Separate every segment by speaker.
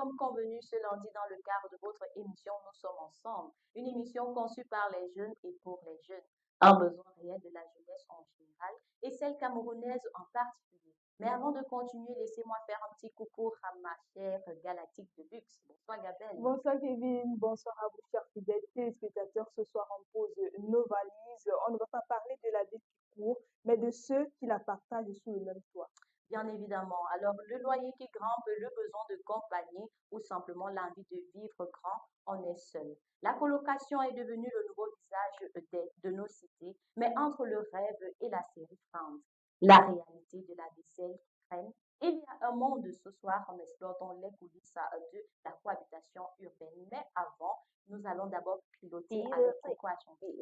Speaker 1: comme convenu ce lundi dans le cadre de votre émission Nous sommes ensemble, une émission conçue par les jeunes et pour les jeunes, un besoin réel de la jeunesse en général et celle camerounaise en particulier. Mais avant de continuer, laissez-moi faire un petit coucou à ma chère galactique de luxe. Bonsoir Gabelle.
Speaker 2: Bonsoir Kevin, bonsoir à vous chers fidèles téléspectateurs. Ce soir, on pose nos valises. On ne va pas parler de la vie qui court, mais de ceux qui la partagent sous le même toit.
Speaker 1: Bien évidemment. Alors, le loyer qui grimpe, le besoin de compagnie ou simplement l'envie de vivre grand en est seul. La colocation est devenue le nouveau visage de nos cités, mais entre le rêve et la série Friends, la réalité de la vaisselle qui traîne, il y a un monde ce soir en explorant les coulisses de la cohabitation urbaine. Mais avant, nous allons d'abord piloter avec c'est quoi chanter.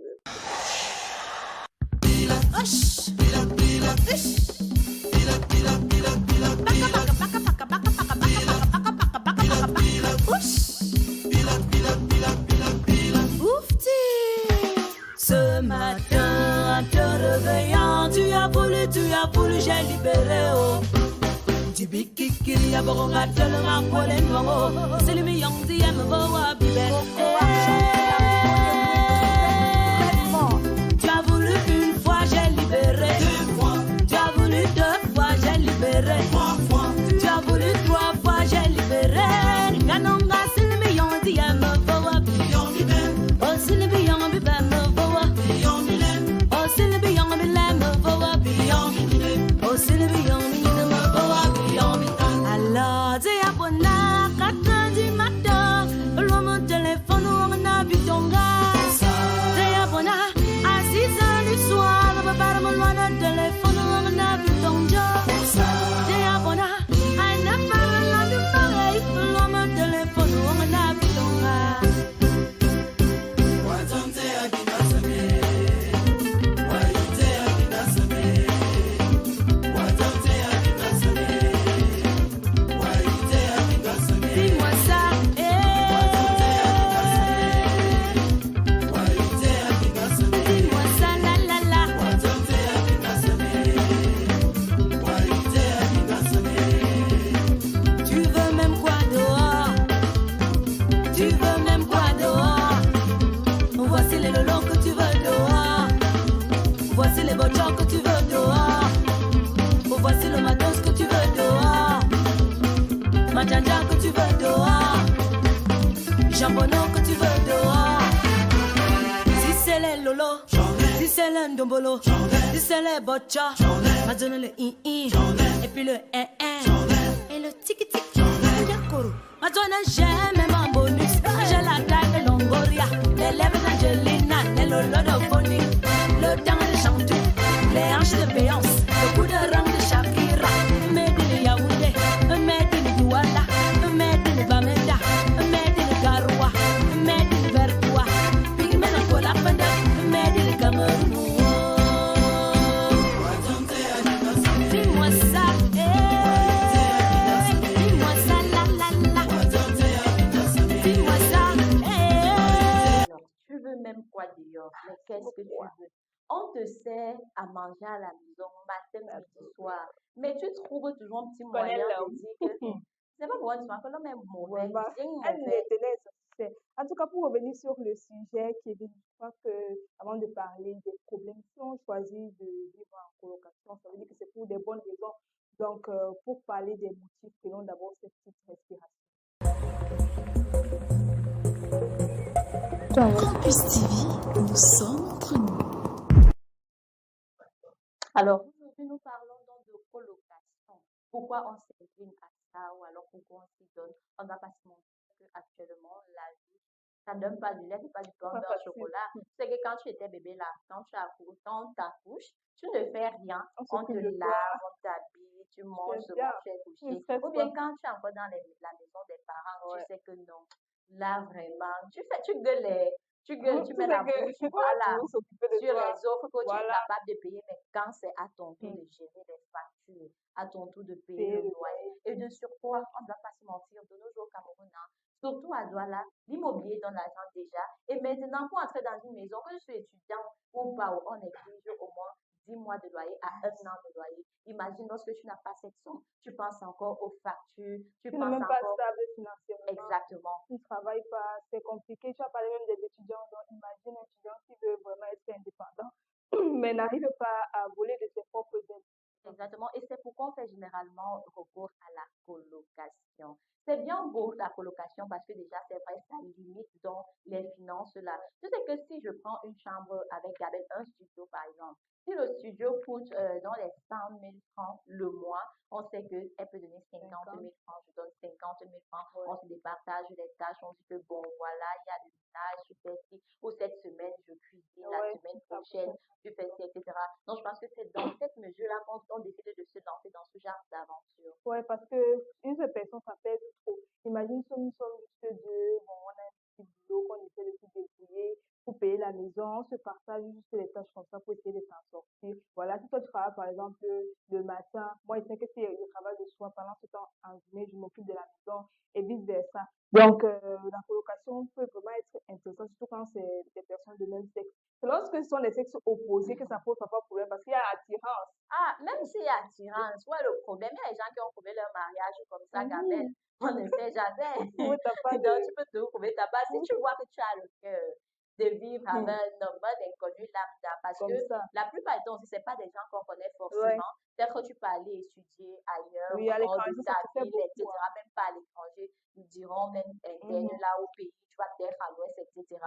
Speaker 3: Ce matin, en te réveillant, tu as voulu, j'ai libéré, oh. Tibikikiri ya boronga telema kwele nwango, selimi yongdi ya mbawa bibe. Tu as voulu une fois, j'ai libéré. Tu as voulu deux fois, j'ai libéré. Tu as voulu trois fois, j'ai libéré. Ganonga selimi yongdi ya mbawa bibe. Oh selimi yongdi bibe mbawa. Oh selimi yongdi bibe mbawa bibe. Oh selimi yongdi bibe mbawa bibe. Alors, t'es abonné, 4 heures du matin, mon téléphone, on a vu ton gaz. T'es abonné, à 6 heures du soir, par mon loin de téléphone, on a vu ton job. T'es abonné, à 9 heures du pareil, mon téléphone, on a vu ton gaz. Dis-moi ça, dis-moi ça, la la la. Tu veux même quoi dehors? Tu veux même quoi dehors? Voici les lolos que tu veux dehors. Voici les voitures que tu veux dehors. Voici le matos que tu veux dehors. Majanja que tu veux dehors. Jambono que tu veux dehors. Si c'est les lolos, si c'est le ndombolo, si c'est les bocha, ma donne le i-i, et puis le et le tiki-tiki, le yakoro. Ma donne j'aime même en bonus. J'ai la taille de Longoria, les lèvres d'Angelina, les lolos de Bonnie, le temps de Chantou, les hanches de Béance, le coup de rang de Shakira, made in Yaoundé, made in Douala, made in Bamenda, made in Garoua, made in Vertoua, pigment en cola penda, made in Cameroun. Dis-moi ça, dis-moi ça, la la la. Dis-moi ça,
Speaker 1: Alors, tu veux même quoi dehors? Mais qu'est-ce que tu veux? On te sert à manger à la maison, matin, midi, soir. Mais tu trouves toujours un petit moyen de dire que c'est pas bon, tu m'as l'homme est mauvais,
Speaker 2: Voilà.
Speaker 1: bien
Speaker 2: Elle
Speaker 1: mauvais.
Speaker 2: les tenait satisfaits. En tout cas, pour revenir sur le sujet, Kevin, je crois que avant de parler des problèmes, si on choisit de vivre en colocation, ça veut dire que c'est pour des bonnes raisons. Donc, pour parler des motifs, prenons d'abord cette petite respiration.
Speaker 3: Campus TV, nous sommes entre nous.
Speaker 1: Alors, aujourd'hui, nous parlons donc de colocation. Pourquoi on s'incline à ça ou alors pourquoi on s'y donne? On ne va pas se mentir qu'actuellement, la vie, ça ne donne pas du lait, c'est pas du pain,
Speaker 2: Pas
Speaker 1: beurre,
Speaker 2: facile.
Speaker 1: chocolat. C'est que quand tu étais bébé là, quand tu accouches, quand tu accouches, tu ne fais rien.
Speaker 2: On
Speaker 1: On te
Speaker 2: s'occupe de toi.
Speaker 1: lave, on t'habille, tu manges
Speaker 2: C'est
Speaker 1: ce
Speaker 2: bien.
Speaker 1: que tu es
Speaker 2: Tu ne
Speaker 1: couché.
Speaker 2: stresses
Speaker 1: Ou bien
Speaker 2: pas.
Speaker 1: quand tu es encore dans la maison des parents,
Speaker 2: Ouais.
Speaker 1: tu sais que non. Là, vraiment, tu gueules, tu gueules, tu
Speaker 2: Tu
Speaker 1: mets
Speaker 2: sais
Speaker 1: la
Speaker 2: que
Speaker 1: bouche,
Speaker 2: tu
Speaker 1: voilà,
Speaker 2: dois s'occuper de
Speaker 1: sur
Speaker 2: toi.
Speaker 1: les offres que tu es
Speaker 2: Voilà.
Speaker 1: capable de payer, mais quand c'est à ton tour
Speaker 2: Mm.
Speaker 1: de gérer les factures, à ton tour de payer
Speaker 2: Payer
Speaker 1: le
Speaker 2: le
Speaker 1: loyer,
Speaker 2: loyer.
Speaker 1: et de surcroît, on ne va pas se mentir, de nos jours au Cameroun, hein, surtout à Douala, l'immobilier donne l'argent déjà, et maintenant, pour entrer dans une maison, que je suis étudiant ou pas, où on exige au moins 10 mois de loyer à 1 an de loyer. Imagine lorsque tu n'as pas cette somme, tu penses encore aux factures, tu
Speaker 2: Tu n'es
Speaker 1: penses
Speaker 2: même pas
Speaker 1: encore
Speaker 2: stable financièrement. c'est compliqué. Tu as parlé même des étudiants, donc imagine un étudiant qui veut vraiment être indépendant, mais n'arrive pas à voler de ses propres ailes.
Speaker 1: Exactement. Et c'est pourquoi on fait généralement recours à la colocation. C'est bien beau la colocation parce que déjà, c'est vrai, ça limite donc les finances là. Tu sais que si je prends une chambre avec Gabelle, un studio par exemple, si le studio coûte dans les 100 000 francs le mois, on sait qu'elle peut donner 50
Speaker 2: 50,
Speaker 1: 000 francs, je donne 50 000 francs,
Speaker 2: ouais.
Speaker 1: on se départage les tâches, on dit que bon, voilà, il y a le ménage, je fais ci, ou cette semaine, je cuisine, la
Speaker 2: Ouais,
Speaker 1: semaine
Speaker 2: ça
Speaker 1: prochaine,
Speaker 2: peut.
Speaker 1: tu fais ci, etc. Donc, je pense que c'est dans cette mesure-là qu'on décide de se lancer dans ce genre d'aventure.
Speaker 2: Ouais, parce que une seule personne, ça pèse trop. Imagine si nous sommes juste deux, bon, on a un petit boulot qu'on essaie de se débrouiller pour payer la maison, on se partage juste les tâches comme ça pour essayer de s'en sortir. Voilà, si toi tu travailles par exemple le matin, moi je sais que si je travaille le soir, pendant ce temps en journée, je m'occupe de la maison et vice-versa. Donc, la colocation peut vraiment être intéressante, surtout quand c'est des personnes de même sexe. C'est lorsque ce sont des sexes opposés que ça pose parfois problème parce qu'il y a attirance.
Speaker 1: Ah, même s'il y a attirance, ouais, le problème, il y a des gens qui ont trouvé leur mariage comme ça, Gabelle.
Speaker 2: Mhm.
Speaker 1: On ne sait jamais.
Speaker 2: Oui, t'as pas
Speaker 1: Donc,
Speaker 2: de...
Speaker 1: tu peux te trouver ta base. Si tu vois que tu as le cœur de vivre avec
Speaker 2: Mhm.
Speaker 1: un homme, un inconnu lambda, parce
Speaker 2: Comme
Speaker 1: que
Speaker 2: ça.
Speaker 1: la plupart du temps, ce n'est pas des gens qu'on connaît
Speaker 2: Ouais.
Speaker 1: forcément. Peut-être que tu peux aller étudier ailleurs,
Speaker 2: Oui, à
Speaker 1: hors de
Speaker 2: l'étranger, ça
Speaker 1: ta
Speaker 2: se fait
Speaker 1: ville,
Speaker 2: beaucoup, hein.
Speaker 1: etc., même pas à l'étranger, nous dirons même interne
Speaker 2: Mhm,
Speaker 1: là au pays, tu vas peut-être à l'ouest, etc.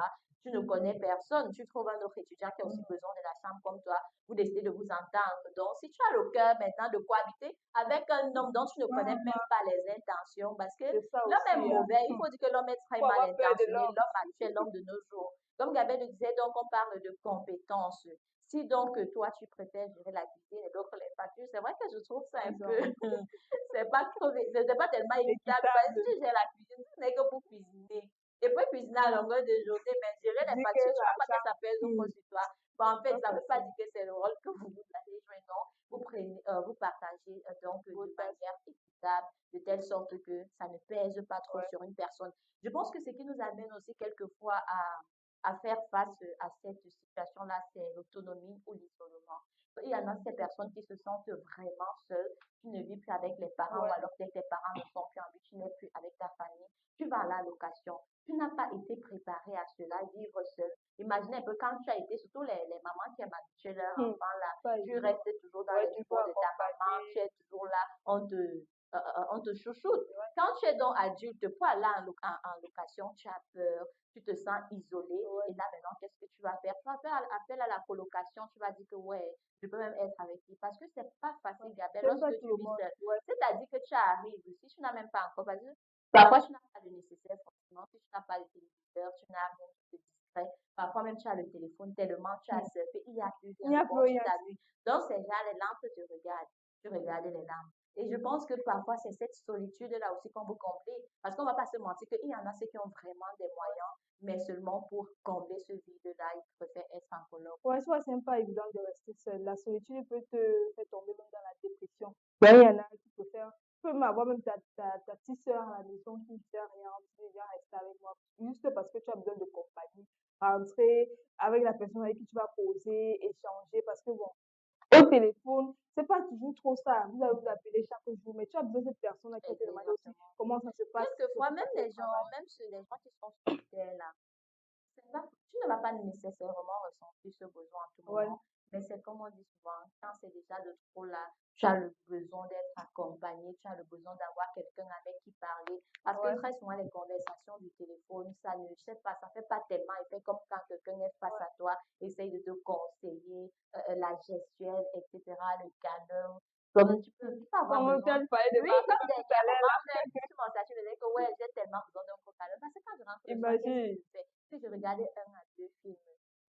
Speaker 1: Tu ne connais personne, tu trouves un autre étudiant qui a aussi
Speaker 2: mhm.
Speaker 1: besoin de la chambre comme toi, vous décidez de vous entendre. Donc, si tu as le cœur maintenant de cohabiter avec un homme dont tu ne connais même
Speaker 2: Vraiment,
Speaker 1: pas les intentions, parce que
Speaker 2: c'est ça
Speaker 1: l'homme est
Speaker 2: aussi, hein.
Speaker 1: mauvais, il faut dire que l'homme est très
Speaker 2: Faut
Speaker 1: mal
Speaker 2: avoir peur de
Speaker 1: intentionné,
Speaker 2: l'homme.
Speaker 1: l'homme actuel, l'homme de nos jours. Comme Gabelle le disait, donc on parle de compétences. Si donc toi tu préfères gérer la cuisine et l'autre les factures, c'est vrai que je trouve ça un peu,
Speaker 2: Disons,
Speaker 1: c'est pas tellement équitable parce que
Speaker 2: équitable.
Speaker 1: si tu gères la cuisine, ce n'est que pour cuisiner. Et puis cuisiner à longueur de journée, mais gérer les
Speaker 2: Dis que
Speaker 1: factures, tu vois pas que
Speaker 2: l'argent,
Speaker 1: ça pèse trop
Speaker 2: hmm,
Speaker 1: sur toi. Bon, en fait,
Speaker 2: pas
Speaker 1: ça ne veut pas
Speaker 2: facile.
Speaker 1: dire que c'est le rôle que vous allez jouer, non. Vous prenez, vous partagez donc
Speaker 2: Vos
Speaker 1: de
Speaker 2: tâches,
Speaker 1: manière équitable, de telle sorte que ça ne pèse pas trop
Speaker 2: ouais,
Speaker 1: sur une personne. Je pense que ce qui nous amène aussi quelquefois à faire face à cette situation-là, c'est l'autonomie ou l'isolement. Il y en a ces personnes qui se sentent vraiment seules. Tu ne vis plus avec les parents ou
Speaker 2: ouais,
Speaker 1: alors que tes parents ne sont plus en vie, tu n'es plus avec ta famille. Tu vas à la location. Tu n'as pas été préparé à cela, vivre seul. Imagine un peu quand tu as été, surtout les mamans qui aiment habituer leurs
Speaker 2: hmm,
Speaker 1: enfants là,
Speaker 2: pas
Speaker 1: tu
Speaker 2: évident.
Speaker 1: restes toujours dans
Speaker 2: Ouais,
Speaker 1: les
Speaker 2: tu peux
Speaker 1: efforts de ta maman, tu
Speaker 2: accompagner.
Speaker 1: es toujours là, on te chouchoute.
Speaker 2: Ouais,
Speaker 1: Quand tu es donc adulte, pour aller en location, tu as peur, tu te sens isolé.
Speaker 2: ouais.
Speaker 1: Et là, maintenant, qu'est-ce que tu vas faire? Tu vas faire appel à la colocation. Tu vas dire que, ouais, je peux même être avec lui. Parce que c'est pas
Speaker 2: Ouais.
Speaker 1: facile, Gabelle,
Speaker 2: C'est pas
Speaker 1: lorsque
Speaker 2: tout
Speaker 1: tu
Speaker 2: le
Speaker 1: vis
Speaker 2: monde.
Speaker 1: seul.
Speaker 2: Ouais,
Speaker 1: C'est-à-dire que tu arrives, si tu n'as même pas encore, parce que parfois tu n'as pas de nécessaire forcément, si tu n'as pas de téléviseur, tu n'as rien qui te distrait. Parfois même tu as le téléphone tellement tu as
Speaker 2: hmm.
Speaker 1: surfé, il n'y a plus
Speaker 2: Il
Speaker 1: rien
Speaker 2: n'y
Speaker 1: de
Speaker 2: a
Speaker 1: bon
Speaker 2: plus
Speaker 1: sur
Speaker 2: rien.
Speaker 1: ta vie. Donc c'est genre les lampes te regardent. Tu regardes les lampes. Et je pense que parfois c'est cette solitude-là aussi qu'on veut combler. Parce qu'on ne va pas se mentir qu'il y en a ceux qui ont vraiment des moyens, mais seulement pour combler ce vide-là, ils préfèrent être en coloc.
Speaker 2: Ouais, soit c'est pas évident de rester seul. La solitude peut te faire tomber même dans la dépression. Ouais, il y en a qui préfèrent, tu peux même avoir même ta petite sœur à la maison qui ne fait rien, qui vient rester avec moi, juste parce que tu as besoin de compagnie. Rentrer avec la personne avec qui tu vas poser, échanger, parce que bon, au téléphone, c'est pas toujours trop ça. Vous allez vous appeler chaque jour, mais tu as besoin de cette personne-là qui va te demander aussi
Speaker 1: Exactement.
Speaker 2: comment ça se passe,
Speaker 1: Quelquefois,
Speaker 2: surtout
Speaker 1: même
Speaker 2: quand tu es au
Speaker 1: les gens,
Speaker 2: travail.
Speaker 1: même ceux, les gens qui sont solitaires là, tu ne vas pas nécessairement ressentir ce besoin à tout
Speaker 2: Ouais,
Speaker 1: moment, mais c'est comme on dit souvent, quand c'est déjà de trop là, tu as le besoin d'être accompagné, tu as le besoin d'avoir quelqu'un avec qui parler. Parce que
Speaker 2: ouais,
Speaker 1: très souvent, les conversations du téléphone, ça ne, je sais pas, ça fait pas tellement effet comme quand quelqu'un est face
Speaker 2: ouais.
Speaker 1: à toi, essaye de te conseiller, la gestuelle, etc., le cadeau. Comme tu peux avoir
Speaker 2: Comme tu
Speaker 1: besoin.
Speaker 2: as parlé de
Speaker 1: Oui,
Speaker 2: Marvel
Speaker 1: comme
Speaker 2: tout à l'heure,
Speaker 1: dernièrement,
Speaker 2: là.
Speaker 1: même, sur mon statut, je disais que ouais, j'ai tellement besoin d'un coca. Parce que quand je rentre le soir, qu'est-ce que
Speaker 2: Imagine.
Speaker 1: je fais? Si je regardais un à deux films,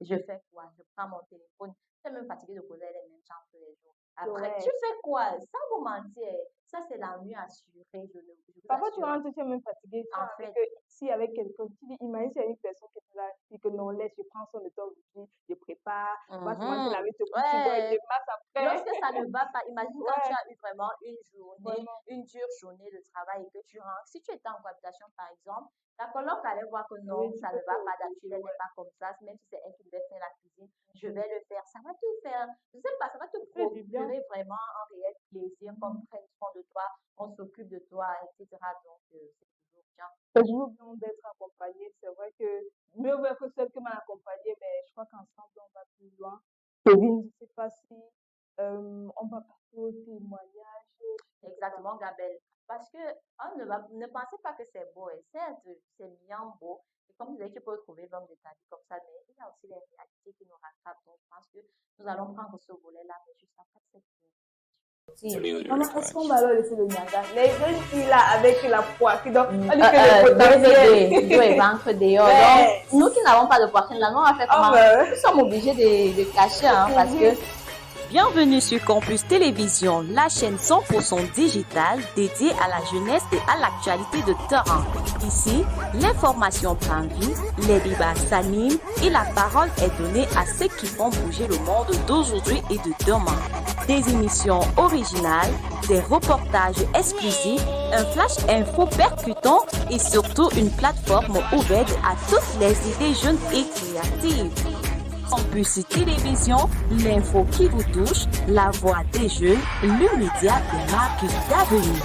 Speaker 1: je fais quoi? Je prends mon téléphone. Je suis même fatiguée de poser les mêmes gens tous les jours. Après, tu
Speaker 2: Ouais.
Speaker 1: fais quoi? Sans vous mentir, ça c'est l'ennui assuré, je vous
Speaker 2: Parfois, tu
Speaker 1: assure.
Speaker 2: rentres, tu es même fatigué. Tu
Speaker 1: En
Speaker 2: as envie
Speaker 1: fait,
Speaker 2: que, si avec quelqu'un, tu dis, imagine s'il y a une personne qui est là, et que non, laisse, je prends son de temps aujourd'hui, je prépare, on va se mentir,
Speaker 1: mhm,
Speaker 2: laver ce couture, donc je
Speaker 1: ouais.
Speaker 2: masse après.
Speaker 1: Lorsque ça ne va pas, imagine quand tu
Speaker 2: Ouais,
Speaker 1: as eu vraiment une journée,
Speaker 2: vraiment.
Speaker 1: une dure journée de travail et que tu rentres. Si tu étais en cohabitation, par exemple, la coloc allait voir que
Speaker 2: Oui,
Speaker 1: non,
Speaker 2: tu
Speaker 1: ça
Speaker 2: peux
Speaker 1: ne
Speaker 2: te
Speaker 1: va pas, d'habitude,
Speaker 2: reposer,
Speaker 1: elle n'est
Speaker 2: ouais.
Speaker 1: pas comme ça. Même si c'est elle qui devait faire la cuisine, je vais le faire. Ça va te faire, je sais pas, ça va te
Speaker 2: Ça fait du bien.
Speaker 1: procurer vraiment un réel plaisir, comme prendre soin de toi, on s'occupe de toi, etc. Donc, c'est toujours étudiants.
Speaker 2: C'est toujours bien d'être accompagné. C'est vrai que mieux vaut que seul que mal accompagné, mais je crois qu'ensemble, on va plus loin. Kevin, je ne sais pas si on va passer au témoignage. Je sais pas.
Speaker 1: Exactement, Gabelle. Parce que ne pensez pas que c'est beau. Et certes, c'est bien beau. Et comme vous dites, tu peux trouver l'homme de ta vie comme ça, mais il y a aussi les réalités qui nous rattrapent. Donc, je pense que nous allons prendre ce volet-là, mais juste après cette
Speaker 2: Maman, est-ce qu'on va alors laisser le Niaga? Les jeunes filles là avec la poitrine, donc on dit que le
Speaker 1: DVD,
Speaker 2: potentiel.
Speaker 1: et ventre dehors.
Speaker 2: Ouais.
Speaker 1: Donc, nous qui n'avons pas de poitrine là, nous, on va faire
Speaker 2: Oh,
Speaker 1: comment?
Speaker 2: ben.
Speaker 1: Nous sommes obligés de cacher, hein, parce que
Speaker 3: Bienvenue sur Campus Télévision, la chaîne 100% digitale dédiée à la jeunesse et à l'actualité de terrain. Ici, l'information prend vie, les débats s'animent et la parole est donnée à ceux qui font bouger le monde d'aujourd'hui et de demain. Des émissions originales, des reportages exclusifs, un flash info percutant et surtout une plateforme ouverte à toutes les idées jeunes et créatives. Campus Télévision, l'info qui vous touche, la voix des jeunes, le média des marques d'avenir.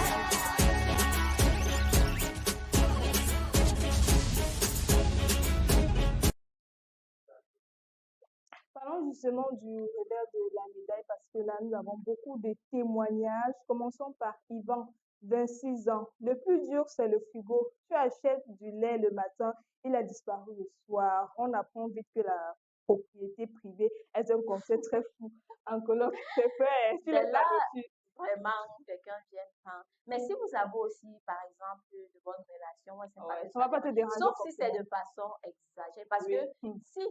Speaker 2: Parlons justement du revers de la médaille parce que là, nous avons beaucoup de témoignages. Commençons par Yvan, 26 ans. Le plus dur, c'est le frigo. Tu achètes du lait le matin, il a disparu le soir. On apprend vite que la propriété privée est un concept très fou. En coloc, c'est fait. Tu
Speaker 1: c'est
Speaker 2: laisses
Speaker 1: là
Speaker 2: là-dessus.
Speaker 1: vraiment quelqu'un vient prendre. Mais si vous avez aussi, par exemple, de bonnes relations, moi, c'est pas
Speaker 2: Ouais,
Speaker 1: que
Speaker 2: ça
Speaker 1: ça
Speaker 2: va pas te
Speaker 1: dérange.
Speaker 2: déranger
Speaker 1: Sauf si c'est
Speaker 2: forcément.
Speaker 1: de façon exagérée. Parce
Speaker 2: Oui.
Speaker 1: que si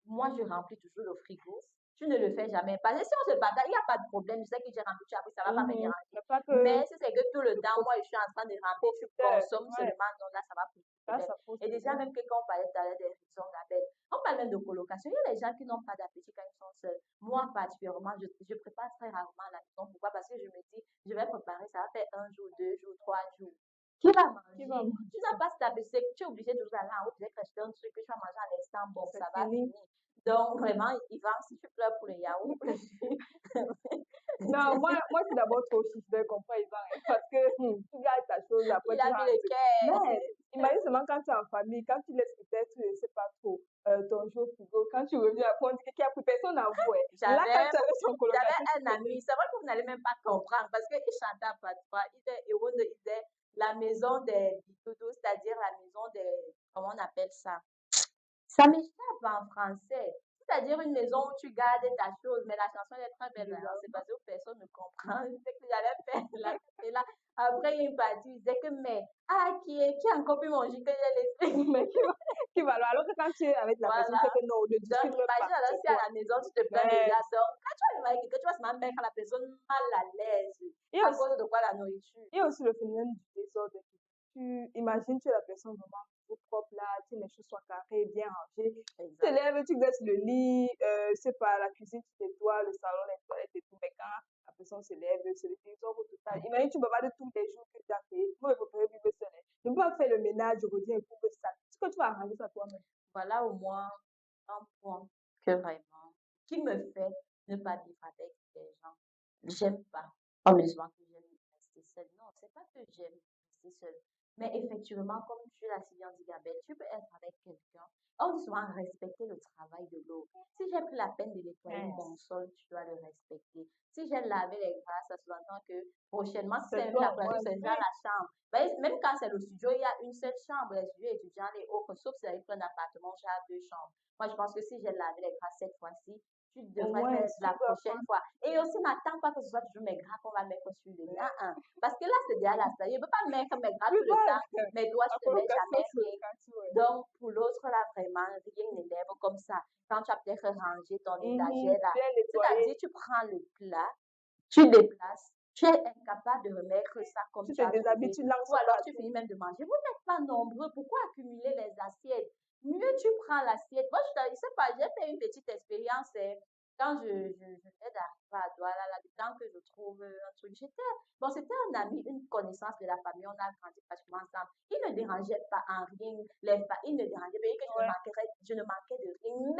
Speaker 1: moi, je remplis toujours le frigo, tu ne le fais jamais. Parce que si on se partage, il n'y a pas de problème. Je sais que j'ai rempli, tu as pris, ça va pas me déranger.
Speaker 2: Mais pas que
Speaker 1: Mais si c'est que tout le
Speaker 2: le
Speaker 1: temps, moi, je suis en train de remplir, tu
Speaker 2: profiteur.
Speaker 1: consommes
Speaker 2: Ouais,
Speaker 1: seulement, non, là, ça va poser
Speaker 2: là,
Speaker 1: problème.
Speaker 2: ça pose
Speaker 1: Et déjà,
Speaker 2: problème.
Speaker 1: même que quand on parlait tout à l'heure des raisons, Gabelle, on parle même de colocation. Il y a des gens qui n'ont pas d'appétit quand ils sont seuls. Moi, particulièrement, je prépare très rarement à la maison. Pourquoi? Parce que je me dis, je vais préparer, ça va faire un jour, 2 jours, 3 jours. Qui va
Speaker 2: Qui va
Speaker 1: manger? Tu n'as pas cet appétit, tu es obligé de toujours aller en haut, peut-être acheter un truc que tu vas manger à l'instant, bon,
Speaker 2: c'est
Speaker 1: ça va
Speaker 2: fini.
Speaker 1: finir. Donc, vraiment, Yvan, si tu pleures pour les yaourts,
Speaker 2: Non, moi c'est d'abord trop chiffre, je comprends, Yvan, parce que tu gardes ta chose, après
Speaker 1: il
Speaker 2: tu
Speaker 1: a
Speaker 2: vas
Speaker 1: mis
Speaker 2: en
Speaker 1: le
Speaker 2: truc.
Speaker 1: cœur.
Speaker 2: Mais imagine seulement quand tu es en famille, quand tu laisses peut-être, je sais pas trop, ton jeu au frigo, quand tu reviens, après on dit qu'il y a plus personne n'avoue. Là, quand
Speaker 1: J'avais
Speaker 2: tu avais son colocateur,
Speaker 1: J'avais un ami, c'est vrai que vous n'allez même pas comprendre parce qu'il chantait à pas de fois. Il était héros, il disait la maison des bitoudous, c'est-à-dire la maison des, comment on appelle ça? Ça m'échappe en français. C'est-à-dire une maison où tu gardes ta chose, mais la chanson est très belle. Hein. C'est parce que personne ne comprend. C'est que j'allais faire la et là. Après, il y a une partie, il disait que, mais, qui a encore pu manger que j'ai laissé.
Speaker 2: mais qui va alors que quand tu es avec la personne,
Speaker 1: Voilà.
Speaker 2: c'est que non, ne
Speaker 1: Donc,
Speaker 2: discute même pas,
Speaker 1: imagine alors
Speaker 2: c'est
Speaker 1: si à
Speaker 2: toi.
Speaker 1: la maison, tu te plains
Speaker 2: Mais
Speaker 1: déjà. Donc, quand tu vas voir quelqu'un, tu vas seulement mettre la personne mal à l'aise.
Speaker 2: il y
Speaker 1: À
Speaker 2: a aussi,
Speaker 1: cause de quoi la nourriture?
Speaker 2: il y a aussi le phénomène du désordre. Tu imagines, tu es la personne vraiment tout propre là, tu les choses soient carrées, bien rangées. Tu te
Speaker 1: Exact.
Speaker 2: lèves, tu laisses le lit, c'est pas la cuisine, tu nettoies, le salon, les toilettes et tout. Mais quand la personne se lève, c'est le désordre total. Imagine, tu me parles de tous les jours que tu as fait. Moi, je préfère vivre seul. Je ne peux pas faire le ménage, je reviens et tout ça. Est-ce que tu vas arranger ça toi-même?
Speaker 1: Voilà au moins un point que vraiment, qui me fait ne pas vivre avec des gens. J'aime pas. On me dit souvent que j'aime rester seule. Non, c'est pas que j'aime rester seule. Mais effectivement, comme tu l'as si bien dit, Gabelle, tu peux être avec quelqu'un. On dit souvent respecter le travail de l'autre. Si j'ai pris la peine de nettoyer mon sol, tu dois le respecter. Si j'ai lavé les glaces, ça sous-entend que prochainement, si
Speaker 2: C'est
Speaker 1: c'est
Speaker 2: toi,
Speaker 1: la
Speaker 2: moi,
Speaker 1: place, c'est déjà la chambre. Même quand c'est le studio, il y a une seule chambre, les studios étudiants et autres, sauf si avec un appartement, j'ai 2 chambres. Moi, je pense que si j'ai lavé les draps cette fois-ci, tu
Speaker 2: au
Speaker 1: devrais
Speaker 2: moins,
Speaker 1: faire
Speaker 2: si
Speaker 1: la
Speaker 2: tu dois
Speaker 1: prochaine
Speaker 2: prendre
Speaker 1: fois. Et aussi, n'attends pas que ce soit toujours mes draps qu'on va mettre sur le lit. Parce que là, c'est déjà la salle. Je ne peux pas mettre mes draps
Speaker 2: plus
Speaker 1: tout le temps,
Speaker 2: vague.
Speaker 1: mais toi,
Speaker 2: La
Speaker 1: tu ne mets
Speaker 2: colocation,
Speaker 1: jamais
Speaker 2: c'est le
Speaker 1: rien.
Speaker 2: quartier, ouais.
Speaker 1: Donc, pour l'autre, là, vraiment, rien n'élève comme ça. Quand tu as peut-être rangé ton étagère, là,
Speaker 2: Bien nettoyé.
Speaker 1: c'est-à-dire, tu prends le plat, tu déplaces, tu es incapable de remettre ça comme
Speaker 2: Tu
Speaker 1: tu
Speaker 2: te
Speaker 1: as
Speaker 2: déshabilles,
Speaker 1: trouvé.
Speaker 2: tu lances
Speaker 1: Ou alors, tu
Speaker 2: partout.
Speaker 1: finis même de manger. Vous n'êtes pas nombreux. Pourquoi accumuler les assiettes? Mieux, tu prends l'assiette. Moi, je ne sais pas, j'ai fait une petite expérience. Quand je venais d'arriver à Douala, là, le temps que je trouve un truc, bon, c'était un ami, une connaissance de la famille, on a grandi pratiquement ensemble. Il ne dérangeait pas en rien, il ne dérangeait pas, que
Speaker 2: Ouais.
Speaker 1: je ne manquais de rien,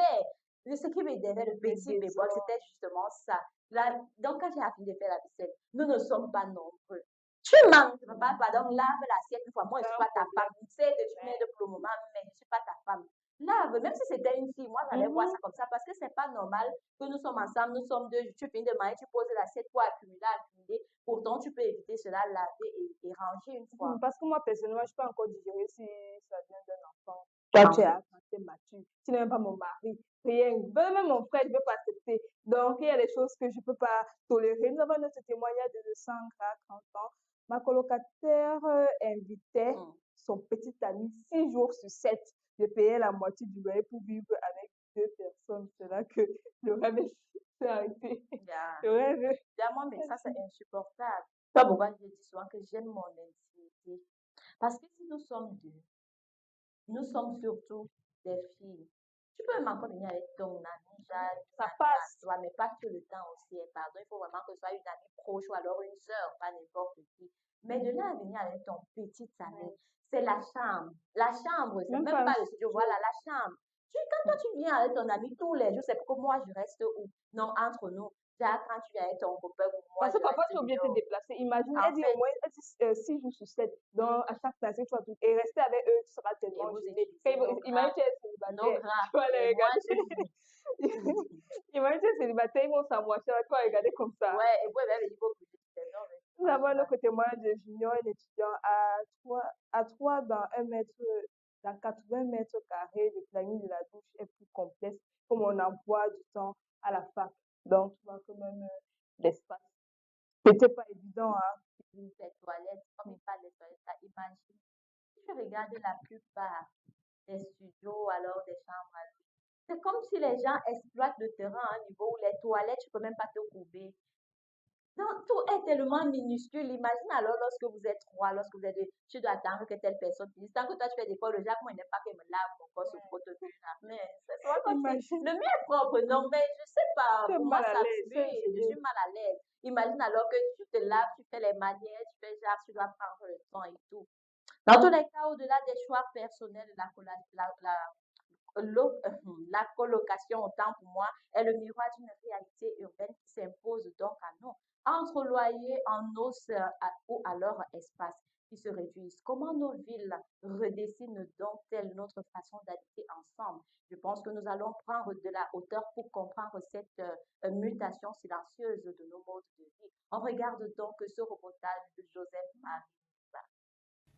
Speaker 1: mais ce qui me donnait le petit bémol, c'était justement ça. Là, donc, quand j'ai fini de faire la vaisselle, nous ne sommes pas nombreux. Tu manques, pardon, lave l'assiette une fois. Moi, je ne suis pas ta femme. Tu sais que tu m'aides pour le moment, mais je ne suis pas ta femme. Lave, même si c'était une fille, moi, j'allais voir ça comme ça parce que c'est pas normal que nous sommes ensemble, nous sommes deux, tu finis de manger, tu poses l'assiette pour accumuler. Pourtant, tu peux éviter cela, laver et ranger une fois.
Speaker 2: Parce que moi, personnellement, je peux encore digérer si ça vient d'un enfant. Toi, tu es assez mature. Tu n'es même pas mon mari. Rien. Même mon frère, je ne peux pas accepter. Donc, il y a des choses que je ne peux pas tolérer. Nous avons notre témoignage de 30 ans. Ma colocataire invitait son petit ami 6 jours sur 7. Je payais la moitié du loyer pour vivre avec 2 personnes. C'est là que le rêve s'est arrêté. Le rêve.
Speaker 1: Évidemment, mais ça, c'est insupportable. Toi, pourquoi je dis souvent que j'aime mon intimité? Parce que si nous sommes deux, nous sommes surtout des filles. Tu peux même encore venir avec ton ami,
Speaker 2: ça passe.
Speaker 1: Toi, mais pas tout le temps aussi. Pardon, il faut vraiment que ce soit une amie proche ou alors une sœur, pas n'importe qui. Mais de là à venir avec ton petit ami, c'est la chambre. La chambre, c'est même pas le studio. Voilà, la chambre. Quand toi, tu viens avec ton ami tous les jours, c'est pour que moi, je reste où? Non, entre nous. Déjà, quand tu viens avec ton copain ou moi,
Speaker 2: parce que parfois, tu es obligé de te déplacer. Imagine, elle dit au moins 6 jours sur 7. Donc, à chaque place, tu vas tout. Et rester avec eux, tu seras tellement gêné. Imagine, tu es célibataire. Tu vas les regarder. Imagine, tu es célibataire, ils vont s'amocher. Tu vas regarder comme ça.
Speaker 1: Ouais, et puis, il faut que
Speaker 2: nous avons un autre témoignage de Junior, un étudiant à 3 dans 1 mètre, dans 80 mètres carrés. Le planning de la douche est plus complexe, comme on envoie du temps à la fac. Donc, tu vois quand même l'espace. C'était pas évident, hein.
Speaker 1: Les toilettes, comme il parle des toilettes, ça imagine. Si tu regardes la plupart des studios, alors des chambres à lui, c'est comme si les gens exploitent le terrain à un niveau où les toilettes, tu peux même pas te courber. Donc, tout est tellement minuscule. Imagine alors lorsque vous êtes trois, lorsque vous êtes deux, tu dois attendre que telle personne finisse. Tant que toi, tu fais des fois le Jacques, moi, il n'est pas que me lave mon corps sur le fauteuil. Mais c'est toi comme le mien est propre, non, mais je sais pas. Pour moi, ça je suis mal à l'aise. Imagine alors que tu te laves, tu fais les manières, tu fais genre, tu dois prendre le temps et tout. Dans tous les cas, au-delà des choix personnels, la colocation, autant pour moi, est le miroir d'une réalité urbaine qui s'impose donc à nous. Entre loyers en hausse ou alors espace qui se réduisent. Comment nos villes redessinent donc-elles notre façon d'habiter ensemble? Je pense que nous allons prendre de la hauteur pour comprendre cette mutation silencieuse de nos modes de vie. On regarde donc ce reportage de Joseph Marie.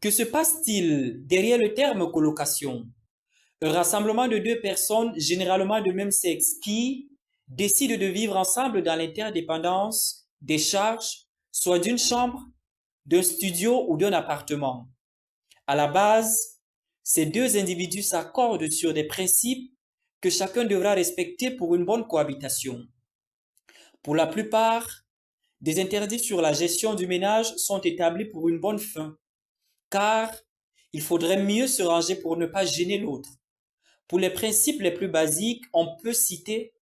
Speaker 4: Que se passe-t-il derrière le terme colocation? Un rassemblement de deux personnes, généralement de même sexe, qui décident de vivre ensemble dans l'interdépendance des charges, soit d'une chambre, d'un studio ou d'un appartement. À la base, ces deux individus s'accordent sur des principes que chacun devra respecter pour une bonne cohabitation. Pour la plupart, des interdits sur la gestion du ménage sont établis pour une bonne fin, car il faudrait mieux se ranger pour ne pas gêner l'autre. Pour les principes les plus basiques, on peut citer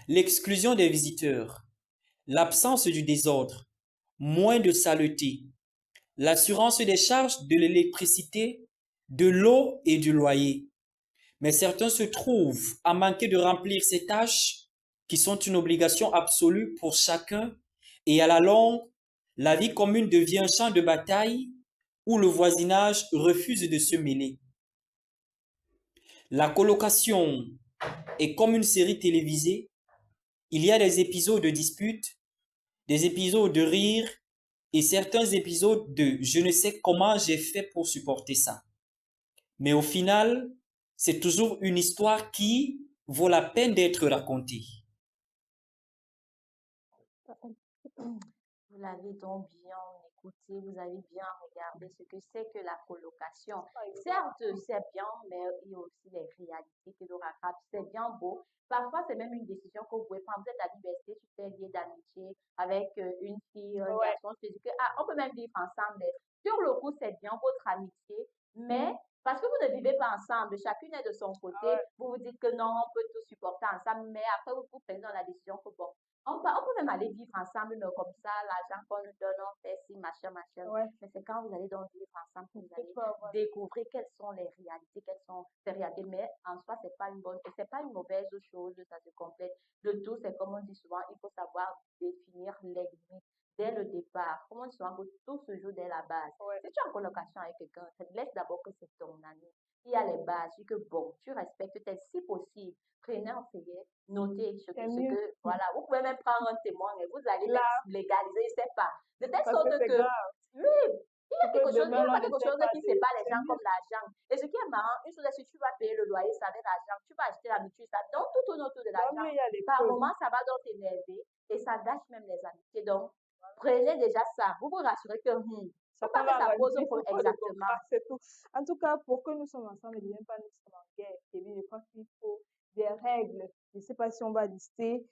Speaker 4: l'exclusion des visiteurs, l'absence du désordre, moins de saleté, l'assurance des charges de l'électricité, de l'eau et du loyer. Mais certains se trouvent à manquer de remplir ces tâches qui sont une obligation absolue pour chacun et à la longue, la vie commune devient un champ de bataille où le voisinage refuse de se mêler. La colocation est comme une série télévisée. Il y a des épisodes de disputes, des épisodes de rire et certains épisodes de « je ne sais comment j'ai fait pour supporter ça ». Mais au final, c'est toujours une histoire qui vaut la peine d'être racontée.
Speaker 1: Vous l'avez donc bien écouté, vous avez bien regardé ce que c'est que la colocation. Certes, c'est bien, mais il y a aussi les réalités que l'on rattrape. C'est bien beau. Parfois, c'est même une décision que vous pouvez prendre. Vous êtes à l'université, tu fais lié d'amitié avec une fille, un garçon, tu te dis que, on peut même vivre ensemble. Mais sur le coup, c'est bien votre amitié, mais parce que vous ne vivez pas ensemble, chacune est de son côté, vous vous dites que non, on peut tout supporter ensemble, mais après, vous prenez dans la décision que bon, on peut même aller vivre ensemble, mais comme ça, l'argent qu'on nous donne, on fait ci, machin, machin. Mais c'est quand vous allez donc vivre ensemble que vous allez découvrir quelles sont les réalités, quelles sont ces réalités. Mais en soi, c'est pas une bonne, c'est pas une mauvaise chose, ça se complète. Le tout, c'est comme on dit souvent, il faut savoir définir les limites. dès le départ. Comment souvent que tout se joue dès la base.
Speaker 2: Ouais.
Speaker 1: Si tu es en colocation avec quelqu'un, laisse d'abord que c'est ton ami. Il y a les bases, dis que bon, tu respectes tel, si possible, prenez un feuillet, notez ce
Speaker 2: C'est
Speaker 1: que,
Speaker 2: mieux.
Speaker 1: voilà, vous pouvez même prendre un témoin et vous allez
Speaker 2: Là,
Speaker 1: même légaliser, je sais pas. De telle
Speaker 2: parce
Speaker 1: sorte
Speaker 2: que c'est
Speaker 1: que,
Speaker 2: grave.
Speaker 1: oui, il y a
Speaker 2: Que
Speaker 1: quelque chose, il y
Speaker 2: demain,
Speaker 1: a
Speaker 2: on
Speaker 1: pas
Speaker 2: ne
Speaker 1: quelque
Speaker 2: sait
Speaker 1: chose
Speaker 2: pas
Speaker 1: qui
Speaker 2: de...
Speaker 1: sépare les
Speaker 2: C'est
Speaker 1: gens
Speaker 2: mieux.
Speaker 1: comme l'argent. Et ce qui est marrant, une chose est si tu vas payer le loyer, ça avec l'argent, tu vas acheter l'habitude, ça donne tout autour de
Speaker 2: Tant
Speaker 1: l'argent.
Speaker 2: mieux, il y a les
Speaker 1: Par
Speaker 2: preuves.
Speaker 1: moment, ça va donc t'énerver et ça gâche même les amitiés. Donc, prenez déjà ça. Vous vous rassurez que, faut
Speaker 2: Chacun
Speaker 1: pas que
Speaker 2: va
Speaker 1: ça pose
Speaker 2: arranger
Speaker 1: un problème.
Speaker 2: son
Speaker 1: Exactement.
Speaker 2: contrat, c'est tout. En tout cas, pour que nous sommes ensemble, et même pas nous sommes en guerre. Et je crois qu'il faut des règles. Je ne sais pas si on va lister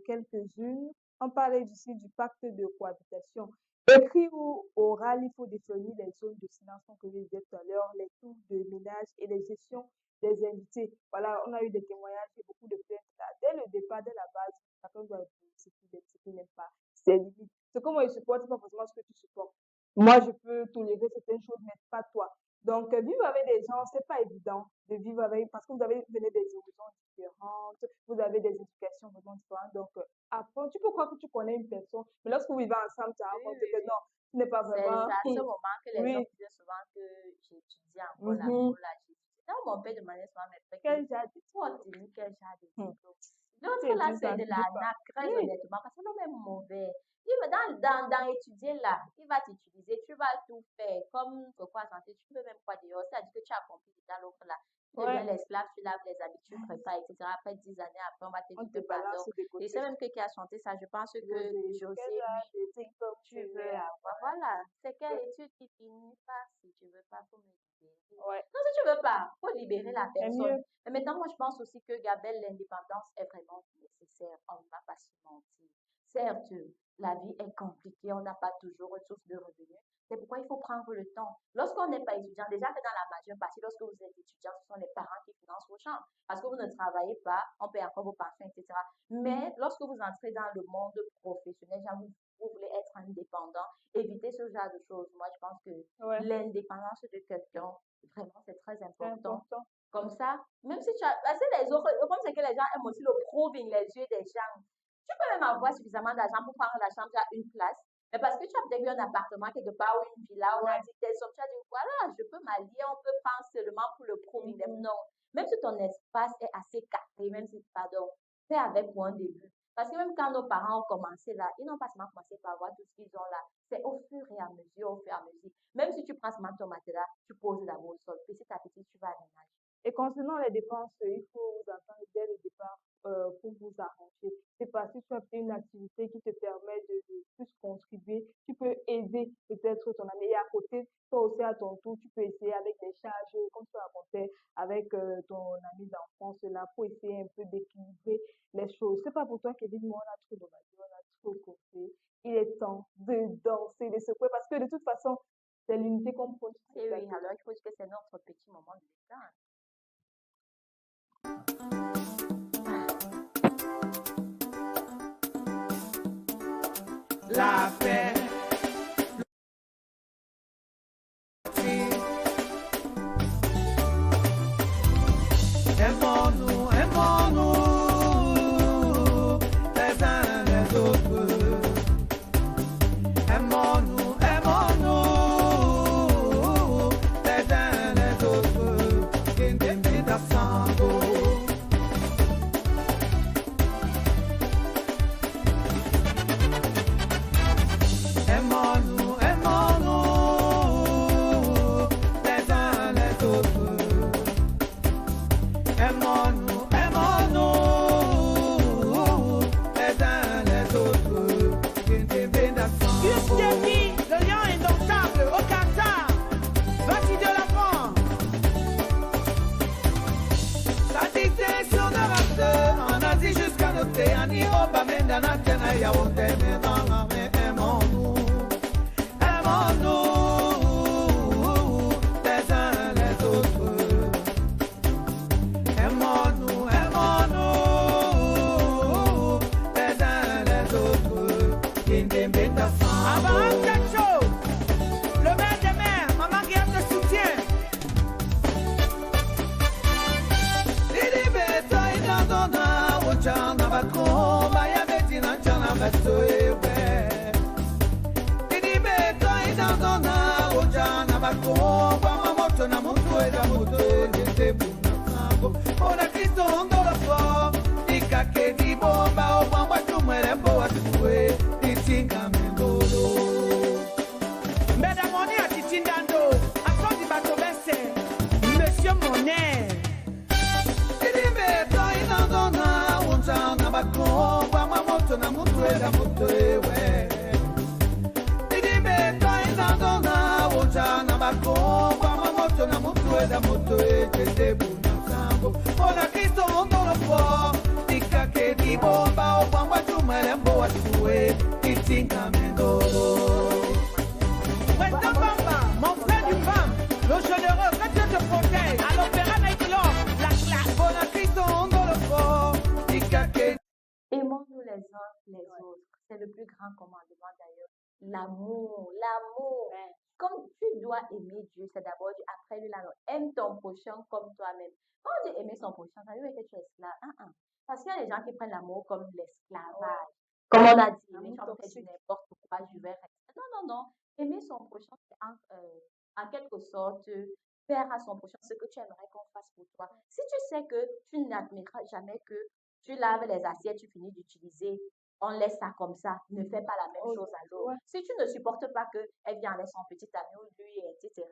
Speaker 2: quelques-unes. On parlait ici du pacte de cohabitation. Écrit ou oral, il faut définir les zones de silence, comme je disais tout à l'heure, les tours de ménage et les gestions des invités. Voilà, on a eu des témoignages et beaucoup de plaintes là. Dès le départ, dès la base, chacun doit être ce qu'il n'aime pas. C'est limite. Ce que moi je supporte, c'est pas forcément ce que tu supportes. Moi, je peux tolérer certaines choses, mais pas toi. Donc, vivre avec des gens, c'est pas évident de vivre avec, parce que vous venez des horizons différentes, vous avez des éducations vraiment différentes. Donc, après, tu peux croire que tu connais une personne, mais lorsque vous vivez ensemble, tu as
Speaker 1: Oui,
Speaker 2: rencontré
Speaker 1: oui,
Speaker 2: que
Speaker 1: oui.
Speaker 2: non, ce n'est pas
Speaker 1: C'est
Speaker 2: vraiment.
Speaker 1: à ce moment que les gens
Speaker 2: Oui.
Speaker 1: disaient souvent que j'étudiais encore la
Speaker 2: Mhm.
Speaker 1: là, j'étudiais. Donc, mon père demandait souvent à mes frères
Speaker 2: Quel genre de...
Speaker 1: toi, tu dis quel genre de
Speaker 2: Hmm.
Speaker 1: diplôme. L'autre
Speaker 2: Tu
Speaker 1: là,
Speaker 2: étudies
Speaker 1: c'est
Speaker 2: ça,
Speaker 1: de
Speaker 2: tu dis pas.
Speaker 1: l'arnaque, très
Speaker 2: Oui.
Speaker 1: honnêtement, parce que l'homme est mauvais. Il va dans étudier là, il va t'utiliser, tu vas tout faire, comme quoi santé, tu peux même pas dehors, c'est-à-dire que tu as compris déjà l'autre là. Tu deviens
Speaker 2: Ouais.
Speaker 1: l'esclave, tu laves les habits, tu prépares, etc. Après 10 années, après, on va te
Speaker 2: On
Speaker 1: dire
Speaker 2: te
Speaker 1: que pardon.
Speaker 2: balance de
Speaker 1: Et
Speaker 2: côté.
Speaker 1: c'est même que qui a chanté ça, je pense que
Speaker 2: José,
Speaker 1: José,
Speaker 2: quel genre
Speaker 1: oui,
Speaker 2: de diplôme
Speaker 1: tu veux avoir. Voilà, c'est quelle étude qui finit par, si tu veux pas, faut me dire.
Speaker 2: Ouais.
Speaker 1: Non, si tu veux pas, faut libérer la
Speaker 2: C'est
Speaker 1: personne.
Speaker 2: mieux.
Speaker 1: Mais maintenant, moi, je pense aussi que, Gabelle, l'indépendance est vraiment nécessaire. On ne va pas se mentir. Certes, la vie est compliquée, on n'a pas toujours une source de revenus. C'est pourquoi il faut prendre le temps. Lorsqu'on n'est pas étudiant, déjà que dans la majeure partie, lorsque vous êtes étudiant, ce sont les parents qui financent vos chambres. Parce que vous ne travaillez pas, on paye encore vos pensions, etc. Mais lorsque vous entrez dans le monde professionnel, genre vous voulez être indépendant, évitez ce genre de choses. Moi, je pense que
Speaker 2: Ouais.
Speaker 1: l'indépendance de quelqu'un, vraiment, c'est très
Speaker 2: C'est
Speaker 1: important.
Speaker 2: important.
Speaker 1: Comme ça, même si tu as. Parce que les autres, le problème, c'est que les gens aiment aussi le proving, les yeux des gens. Tu peux même avoir suffisamment d'argent pour prendre la chambre à une place. Mais parce que tu as peut-être eu un appartement quelque part ou une villa, on a
Speaker 2: Ouais.
Speaker 1: dit tes sommes, tu as dit voilà, je peux m'allier, on peut prendre seulement pour le proving.
Speaker 2: Mhm.
Speaker 1: Non. Même si ton espace est assez carré, même si, pardon, fais avec pour un début. Parce que même quand nos parents ont commencé là, ils n'ont pas seulement commencé par avoir tout ce qu'ils ont là. C'est au fur et à mesure, au fur et à mesure. Même si tu prends seulement ton matelas, tu poses d'abord au sol. Petit à petit, tu vas aménager.
Speaker 2: Et concernant les dépenses, il faut vous entendre dès le départ pour vous arranger. C'est parce que tu as fait une activité qui te permet de plus contribuer. Tu peux aider peut-être ton ami. Et à côté, toi aussi à ton tour, tu peux essayer avec des charges, comme tu racontais, avec ton ami d'enfance là, pour essayer un peu d'équilibrer les choses. C'est pas pour toi, Kevin, mais on a trop de on a trop compté. Il est temps de danser, de secouer, parce que de toute façon, c'est l'unité qu'on prône sur
Speaker 1: Et
Speaker 2: ce
Speaker 1: oui,
Speaker 2: plateau.
Speaker 1: alors il faut dire que c'est notre petit moment de détente.
Speaker 5: La paix. Aimons-nous, aimons-nous, les uns les autres. Aimons-nous, aimons-nous, les uns les autres. Kindemida sango. Aimons-nous, aimons-nous, les uns les autres. Aimons-nous, aimons-nous, les uns les autres. Christiani, le lion indomptable, au Qatar, voici de la France. La direction de reste en Asie jusqu'en Océanie, au Bamenda, Natana, Yaoundé, mais dans la main, aimons-nous, aimons-nous, les uns les autres. Aimons-nous, aimons-nous, les uns les autres. Avant quelque chose, le maire des mères, maman qui te soutient. Lili beto inandona, uchana bako, baya beti na chana beto ebe. moto ete buna sango ona Kristo ndolo fo ikake di bomba obamba tumwele mbo watue itinga mendolo mbeda moni atitindando akozi bato bese Monsieur Monet idimbe to inandona unjanga bakomba mamoto na mutu eda moto ewe idimbe to inandona unjanga bakomba mamoto na mutu eda moto ete buna sango ona Kristo ndolo fo ikake di bomba obamba tumwele mbo watue itinga mendolo Président Bamba, mon frère du femme, le généreux, que Dieu te protège. À l'opéra Naïtilor, la classe, bon Christo, on doit le fort.
Speaker 1: Aimons-nous les uns les autres. C'est le plus grand commandement d'ailleurs. L'amour, l'amour. Comme tu dois aimer Dieu, c'est d'abord Dieu. Après lui, la loi. Aime ton prochain comme toi-même. Quand on dit aimer son prochain, ça veut dire que tu es esclave. Parce qu'il y a des gens qui prennent l'amour comme l'esclavage. Comme on a dit, mais tu en fais n'importe quoi, je vais rester. Non. Aimer son prochain, c'est en quelque sorte faire à son prochain ce que tu aimerais qu'on fasse pour toi. Si tu sais que tu n'admettras jamais que tu laves les assiettes, tu finis d'utiliser, on laisse ça comme ça, ne fais pas la même chose à l'autre. Si tu ne supportes pas qu'elle vient avec son petit ami ou lui, etc.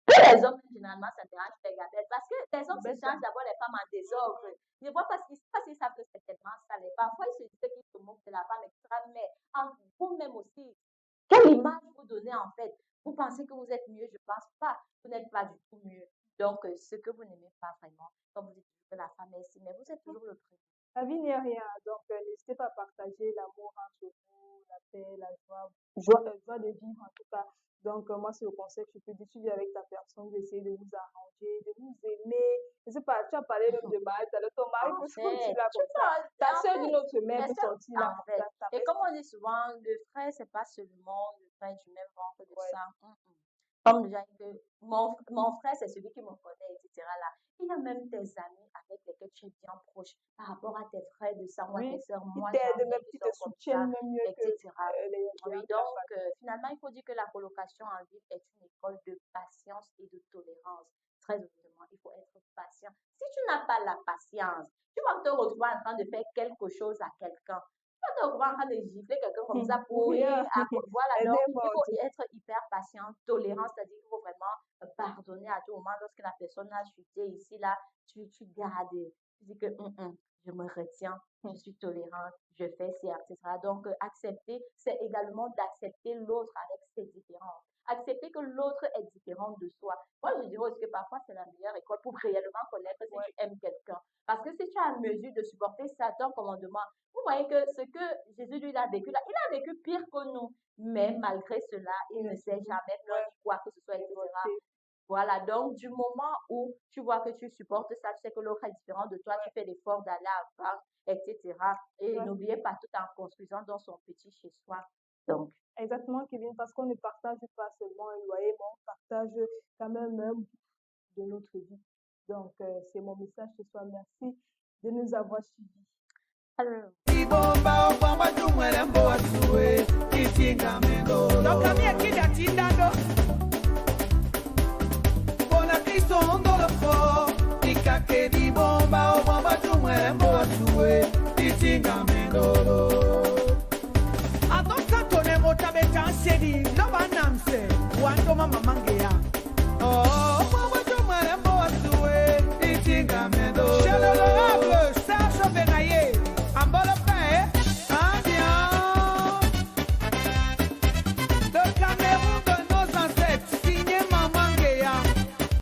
Speaker 1: Les hommes, généralement, s'intéressent avec la belle parce que les hommes se changent d'abord les femmes en désordre. Ils ne voient pas qu'ils savent que c'est tellement salé. Parfois, ils se disent qu'ils se moquent de la femme, etc. Mais en vous-même aussi, quelle image vous donnez en fait? Vous pensez que vous êtes mieux? Je ne pense pas. Vous n'êtes pas du tout mieux. Donc, ce que vous n'aimez pas vraiment, comme vous dites que la femme est ici, mais vous êtes toujours le premier.
Speaker 2: La vie n'est rien, donc n'hésitez pas à partager l'amour entre vous, la paix, la joie de vivre en tout cas. Donc moi c'est le conseil que je peux dire, tu vis avec ta personne, d'essayer de vous arranger, de vous aimer. Je sais pas, tu as parlé même de mari, ton mari peut sortir là comme ça, ta soeur d'une autre mère peut sortir là comme ça.
Speaker 1: Et comme on dit souvent, le frère c'est pas seulement le frère du même ventre de sang. Comme déjà que mon frère c'est celui qui me connaît, etc. là. Il y a même tes amis avec lesquels tu es bien proche par rapport à tes frères de sang, tes soeurs, moi,
Speaker 2: ils t'aident même, qui te soutiennent même mieux,
Speaker 1: etc. Oui, donc finalement, il faut dire que la colocation en ville est une école de patience et de tolérance. Très honnêtement, il faut être patient. Si tu n'as pas la patience, tu vas te retrouver en train de faire quelque chose à quelqu'un. Tu vas te retrouver en train de gifler quelqu'un comme ça pour rien. Voilà, donc il faut être hyper patient, tolérant, c'est-à-dire qu'il faut vraiment pardonner à tout moment. Lorsque la personne a chuté ici, là, tu gardes, tu dis que je me retiens, je suis tolérante, je fais ci, etc. Donc, accepter, c'est également d'accepter l'autre avec ses différences. Accepter que l'autre est différent de soi. Moi, je dirais aussi que parfois, c'est la meilleure école pour réellement connaître si tu aimes quelqu'un. Parce que si tu as mesure de supporter Satan commandement, vous voyez que ce que Jésus lui a vécu là, il a vécu pire que nous. Mais malgré cela, il ne s'est jamais plaint de quoi que ce soit, etc. Voilà, donc du moment où tu vois que tu supportes ça, tu sais que l'autre est différent de toi, tu fais l'effort d'aller avant, etc. Et n'oubliez pas tout en construisant dans son petit chez soi. Donc.
Speaker 2: Exactement, Kevin, parce qu'on ne partage pas seulement un loyer, mais on partage quand même de notre vie. Donc, c'est mon message ce soir. Merci de nous avoir suivis.
Speaker 1: Alors.
Speaker 5: Tabe chansedi, no banamse, wando mama mange